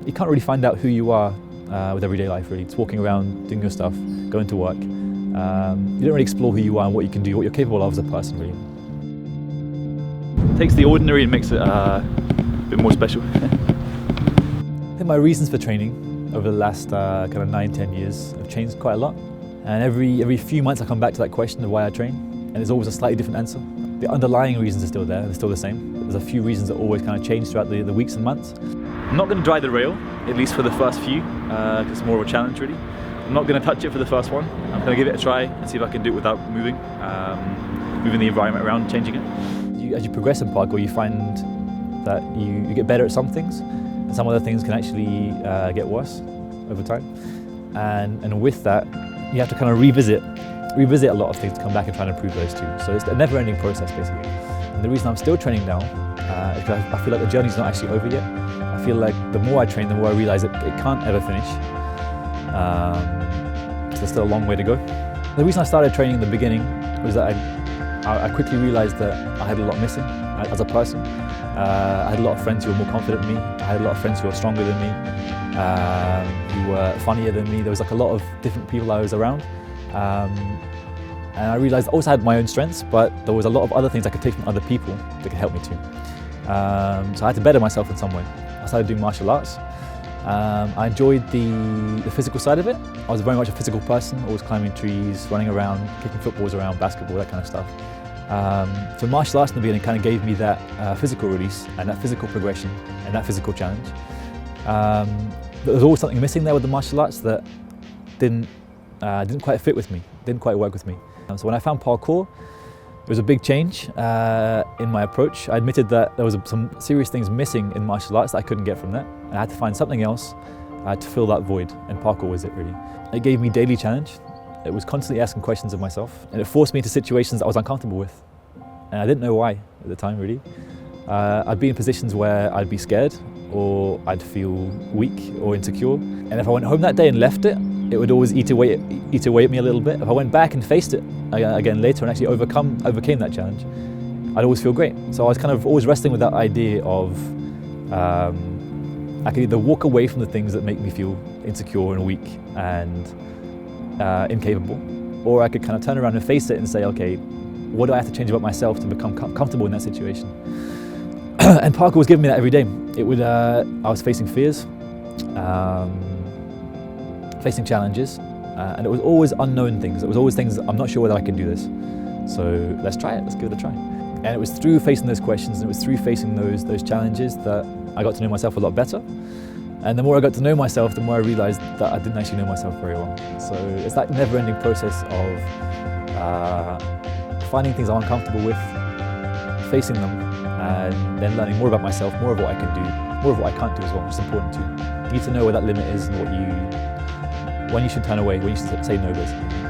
you can't really find out who you are with everyday life, really. It's walking around, doing your stuff, going to work. You don't really explore who you are and what you can do, what you're capable of as a person, really. It takes the ordinary and makes it a bit more special. I think my reasons for training over the last kind of 9-10 years have changed quite a lot. And every few months I come back to that question of why I train, and there's always a slightly different answer. The underlying reasons are still there, they're still the same. There's a few reasons that always kind of change throughout the weeks and months. I'm not going to dry the rail, at least for the first few, because it's more of a challenge really. I'm not going to touch it for the first one. I'm going to give it a try and see if I can do it without moving the environment around, changing it. As you progress in parkour, you find that you get better at some things, and some other things can actually get worse over time. And with that, you have to kind of revisit a lot of things to come back and try and improve those too. So it's a never-ending process, basically. And the reason I'm still training now is because I feel like the journey's not actually over yet. I feel like the more I train, the more I realise it can't ever finish. So there's still a long way to go. The reason I started training in the beginning was that I quickly realised that I had a lot missing as a person. I had a lot of friends who were more confident than me. I had a lot of friends who were stronger than me, who were funnier than me. There was like a lot of different people I was around. And I realised I also had my own strengths, but there was a lot of other things I could take from other people that could help me too. So I had to better myself in some way. I started doing martial arts. I enjoyed the physical side of it. I was very much a physical person, always climbing trees, running around, kicking footballs around, basketball, that kind of stuff. So martial arts in the beginning kind of gave me that physical release and that physical progression and that physical challenge. There was always something missing there with the martial arts that didn't quite fit with me, didn't quite work with me. So when I found parkour, it was a big change in my approach. I admitted that there was some serious things missing in martial arts that I couldn't get from that. And I had to find something else to fill that void, and parkour was it really. It gave me daily challenge. It was constantly asking questions of myself, and it forced me into situations that I was uncomfortable with. And I didn't know why at the time really. I'd be in positions where I'd be scared, or I'd feel weak or insecure. And if I went home that day and left it, it would always eat away at me a little bit. If I went back and faced it again later and actually overcame that challenge, I'd always feel great. So I was kind of always wrestling with that idea of I could either walk away from the things that make me feel insecure and weak and incapable, or I could kind of turn around and face it and say, okay, what do I have to change about myself to become comfortable in that situation? And parkour was giving me that every day. I was facing fears, facing challenges, and it was always unknown things. It was always things that I'm not sure whether I can do this. So let's try it, let's give it a try. And it was through facing those questions, and it was through facing those challenges that I got to know myself a lot better. And the more I got to know myself, the more I realised that I didn't actually know myself very well. So it's that never-ending process of finding things I'm uncomfortable with, facing them, and then learning more about myself, more of what I can do, more of what I can't do as well, which is important too. You need to know where that limit is and when you should turn away, when you should say no, basically.